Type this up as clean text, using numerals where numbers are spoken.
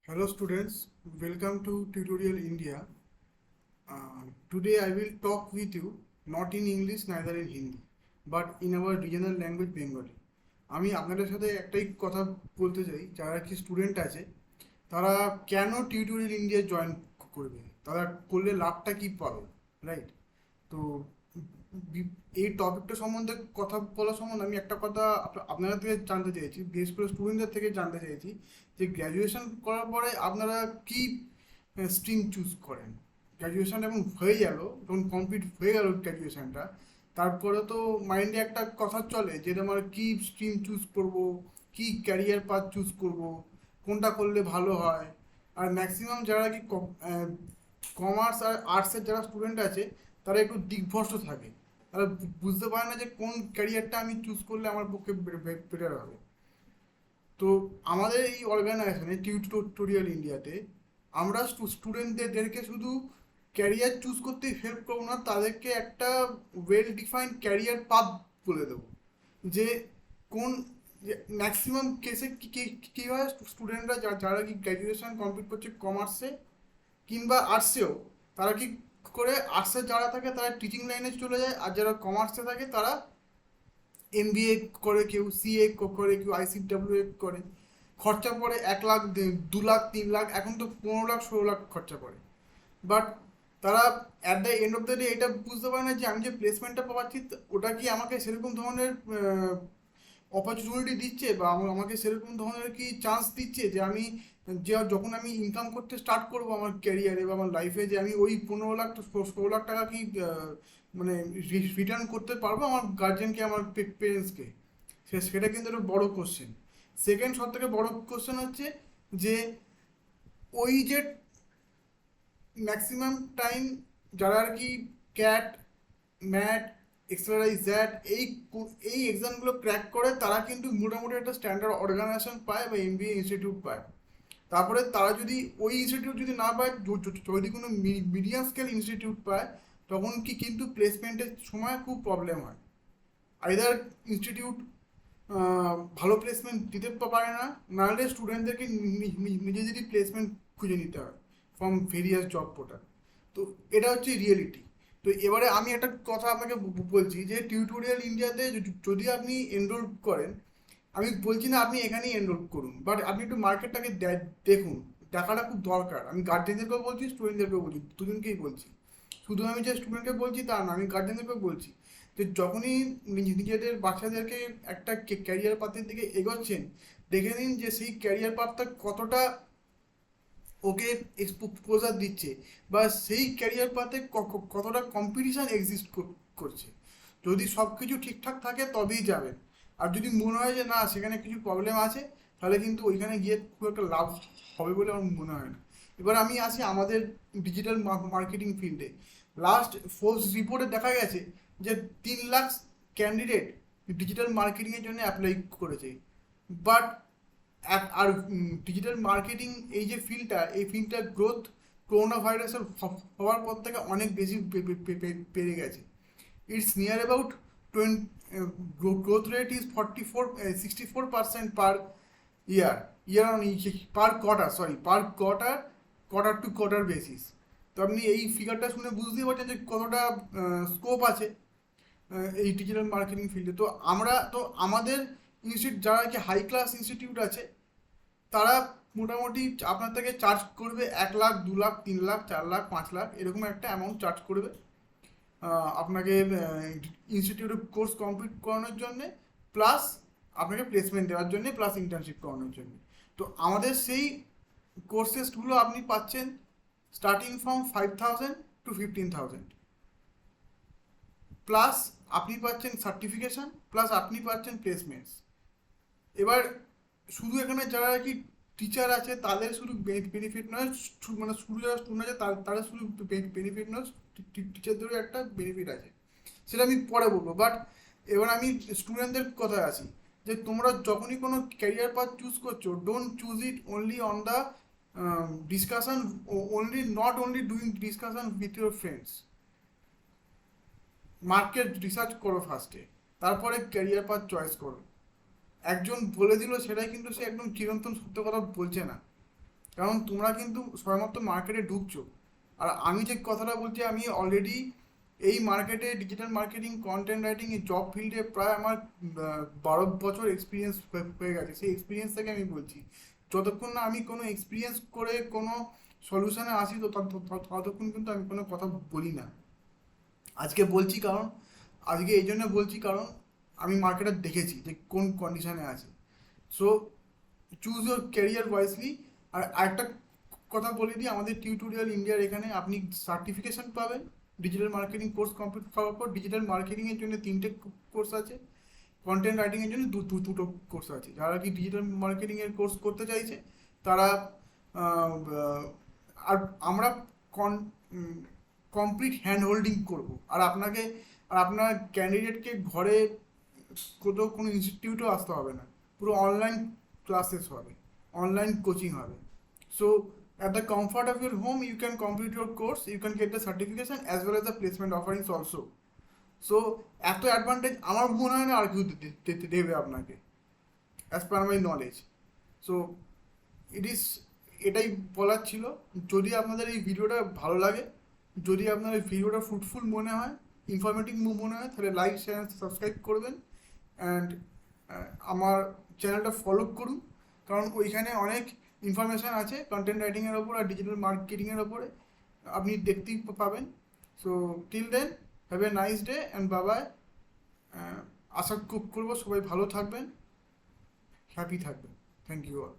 Hello students, welcome to Tutorial India. Today I will talk with you not in English neither in Hindi but in our regional language Bengali. আমি আপনাদের সাথে একটাই কথা বলতে চাই, যারা কি স্টুডেন্ট আছে তারা কেন টিউটোরিয়াল ইন্ডিয়া জয়েন করবে, তারা করলে লাভটা কি পাবে, রাইট? তো এই টপিকটা সম্বন্ধে কথা বলার সম্বন্ধে আমি একটা কথা আপনাদের থেকে জানতে চাইছি, বিশেষ করে স্টুডেন্টদের থেকে জানতে চাইছি যে গ্র্যাজুয়েশন করার পরে আপনারা কি স্ট্রিম চুজ করেন। গ্র্যাজুয়েশন এবং হয়ে গেল, যখন কমপ্লিট হয়ে গেল গ্র্যাজুয়েশনটা, তারপরে তো মাইন্ডে একটা কথা চলে যে আমার কি স্ট্রিম চুজ করব, কি ক্যারিয়ার পাথ চুজ করব, কোনটা করলে ভালো হয়। আর ম্যাক্সিমাম যারা কি কমার্স আর আর্টসের যারা স্টুডেন্ট আছে তারা একটু দিগ্ভ্রষ্ট থাকে, তারা বুঝতে পারে না যে কোন ক্যারিয়ারটা আমি চুজ করলে আমার পক্ষে বেটার হবে। তো আমাদের এই অর্গানাইজেশনে টিউটোরিয়াল ইন্ডিয়াতে আমরা স্টুডেন্টদেরকে শুধু ক্যারিয়ার চুজ করতে হেল্প করবো না, তাদেরকে একটা ওয়েল ডিফাইন্ড ক্যারিয়ার পাথ বলে দেবো। যে কোন ম্যাক্সিমাম কেসে কী হয়, স্টুডেন্টরা যারা কি গ্র্যাজুয়েশন কমপ্লিট করছে কমার্সে কিংবা আর্টসেও, তারা কি করে আর্টসে যারা থাকে তারা টিচিং লাইনে চলে যায়, আর যারা কমার্সে থাকে তারা এমবিএ করে, কেউ সিএ করে, কেউ আইসিডব্লিউ করে। খরচা পড়ে 1 লাখ, 2 লাখ, 3 লাখ, এখন তো 15 লাখ 16 লাখ খরচা পড়ে। বাট তারা at the end of the day এটা বুঝতে পারে না যে আমি যে প্লেসমেন্টটা পাচ্ছি ওটা কি আমাকে সেরকম ধরনের অপরচুনিটি দিচ্ছে, বা আমাকে সেরকম ধরনের কি চান্স দিচ্ছে যে আমি যে যখন আমি ইনকাম করতে স্টার্ট করবো আমার ক্যারিয়ারে বা আমার লাইফে, যে আমি ওই 15 লাখ 16 লাখ টাকা কি মানে রিটার্ন করতে পারবো আমার গার্জেনকে, আমার পেরেন্টসকে। সেটা কিন্তু একটা বড় কোশ্চেন। সেকেন্ড সব থেকে বড় কোশ্চেন হচ্ছে যে ওই যে ম্যাক্সিমাম টাইম যারা আর কি ক্যাট, ম্যাট, এক্সেলারাইজ জ্যাট এই এক্সামগুলো ক্র্যাক করে, তারা কিন্তু মোটামুটি একটা স্ট্যান্ডার্ড অর্গানাইজেশন পায় বা এমবিএ ইনস্টিটিউট পায়। তারপরে তারা যদি ওই ইনস্টিটিউট যদি না পায়, যদি কোনো মিডিয়াম স্কেল ইনস্টিটিউট পায়, তখন কি কিন্তু প্লেসমেন্টের সময় খুব প্রবলেম হয়। আইদার ইনস্টিটিউট ভালো প্লেসমেন্ট দিতে পারে না, নাহলে স্টুডেন্টদেরকে নিজেদেরই প্লেসমেন্ট খুঁজে নিতে হয় ফ্রম ভেরিয়াস জব পোর্টাল। তো এটা হচ্ছে রিয়েলিটি। তো এবারে আমি একটা কথা আপনাকে বলছি যে টিউটোরিয়াল ইন্ডিয়াতে যদি আপনি এনরোল করেন, আমি বলছি না আপনি এখানেই এনরোল করুন, বাট আপনি একটু মার্কেটটাকে দেখুন, দেখাটা খুব দরকার। আমি গার্জেনদেরকেও বলছি, স্টুডেন্টদেরকেও বলছি, দুজনকেই বলছি। শুধু আমি যে স্টুডেন্টকে বলছি তা না, আমি গার্জেনদেরকেও বলছি যে যখনই নিজেদের বাচ্চাদেরকে একটা ক্যারিয়ার পাথের দিকে এগোচ্ছেন, দেখে নিন যে সেই ক্যারিয়ার পাথটা কতটা ওকে এক্সপোজার দিচ্ছে, বা সেই ক্যারিয়ার পাথে কতটা কম্পিটিশান এক্সিস্ট করছে। যদি সব কিছু ঠিকঠাক থাকে তবেই যাবেন। আর যদি মনে হয় যে না সেখানে কিছু প্রবলেম আছে, তাহলে কিন্তু ওইখানে গিয়ে খুব একটা লাভ হবে বলে আমার মনে হয় না। এবার আমি আসি আমাদের ডিজিটাল মার্কেটিং ফিল্ডে। লাস্ট ফোর্স রিপোর্টে দেখা গেছে যে 3 লাখ ক্যান্ডিডেট ডিজিটাল মার্কেটিংয়ের জন্য অ্যাপ্লাই করেছে। বাট আর ডিজিটাল মার্কেটিং এই যে ফিল্ডটা, এই ফিল্ডটার গ্রোথ করোনা ভাইরাসের হওয়ার পর থেকে অনেক বেশি বেড়ে গেছে। It's near about twenty, growth rate is 64% per year, year on per quarter, quarter to quarter basis. তো আপনি এই ফিগারটা শুনে বুঝতেই পারছেন যে কতটা স্কোপ আছে এই ডিজিটাল মার্কেটিং ফিল্ডে। তো আমাদের ইনস্টিটিউট যারা কি হাই ক্লাস ইনস্টিটিউট আছে, তারা মোটামুটি আপনার থেকে চার্জ করবে 1 লাখ, 2 লাখ, 3 লাখ, 4 লাখ, 5 লাখ, এরকম একটা অ্যামাউন্ট চার্জ করবে আপনাকে ইনস্টিটিউটে কোর্স কমপ্লিট করানোর জন্যে, প্লাস আপনাকে প্লেসমেন্ট দেওয়ার জন্যে, প্লাস ইন্টার্নশিপ করানোর জন্য। তো আমাদের সেই কোর্সেসগুলো আপনি পাচ্ছেন স্টার্টিং ফ্রম 5,000 to 15,000, প্লাস আপনি পাচ্ছেন সার্টিফিকেশান, প্লাস আপনি পাচ্ছেন প্লেসমেন্টস। এবার শুধু এখানে যারা আর কি টিচার আছে তাদের শুধু বেনিফিট নয়, মানে শুধু যারা স্টুডেন্ট আছে তাদের শুধু বেনিফিট নয়, টিচারদেরও একটা বেনিফিট আছে, সেটা আমি পরে বলবো। বাট এবার আমি স্টুডেন্টদের কথায় আসি যে তোমরা যখনই কোনো ক্যারিয়ার পাথ চুজ করছো, don't choose it only on the discussion, not only doing discussion with your friends. Market research করো ফার্স্টে, তারপরে ক্যারিয়ার পাথ চয়েস করো। একজন বলে দিল সেটাই কিন্তু সে একদম চিরন্তন সত্য কথা বলছে না। কারণ তোমরা কিন্তু সবেমাত্র মার্কেটে ঢুকছো। আর আমি যে কথাটা বলছি, আমি অলরেডি এই মার্কেটে ডিজিটাল মার্কেটিং কন্টেন্ট রাইটিং এই জব ফিল্ডে প্রায় আমার 12 বছর এক্সপিরিয়েন্স হয়ে গেছে। সেই এক্সপিরিয়েন্স থেকে আমি বলছি, যতক্ষণ না আমি কোনো এক্সপিরিয়েন্স করে কোনো সলিউশনে আসি তো ততক্ষণ কিন্তু আমি কোনো কথা বলি না। আজকে বলছি কারণ, আজকে এই জন্য বলছি কারণ আমি মার্কেটে দেখেছি যে কোন কন্ডিশনে আছে। So choose your career wisely. আর আরেকটা কথা বলে দিই, আমাদের টিউটোরিয়াল ইন্ডিয়ার এখানে আপনি সার্টিফিকেশন পাবেন ডিজিটাল মার্কেটিং কোর্স কমপ্লিট করার পর। ডিজিটাল মার্কেটিংয়ের জন্য 3টে কোর্স আছে, কন্টেন্ট রাইটিংয়ের জন্য দুটো কোর্স আছে। যারা কি ডিজিটাল মার্কেটিংয়ের কোর্স করতে চাইছে তারা আহ, আহ, আর আমরা কন কমপ্লিট হ্যান্ড হোল্ডিং করবো। আর আপনাকে, আর আপনার ক্যান্ডিডেটকে ঘরে কোথাও কোনো ইনস্টিটিউটেও আসতে হবে না, পুরো অনলাইন ক্লাসেস হবে, অনলাইন কোচিং হবে। So at the comfort of your home you can complete your course, you can get the certification as well as the placement offerings also. So এত অ্যাডভান্টেজ আমার মনে হয় না আর কেউ দেবে আপনাকে, as per my knowledge. So it is, এটাই বলার ছিল। যদি আপনাদের এই ভিডিওটা ভালো লাগে, যদি আপনার এই ভিডিওটা ফ্রুটফুল মনে হয়, ইনফরমেটিভ মনে হয়, তাহলে লাইক শেয়ার সাবস্ক্রাইব করবেন। অ্যান্ড আমার চ্যানেলটা ফলো করুন, কারণ ওইখানে অনেক ইনফরমেশান আছে কন্টেন্ট রাইটিংয়ের ওপর আর ডিজিটাল মার্কেটিংয়ের ওপরে, আপনি দেখতেই পাবেন। So till then, have a nice day and Babai. আশা করবো সবাই ভালো থাকবেন, হ্যাপি থাকবেন। Thank you all.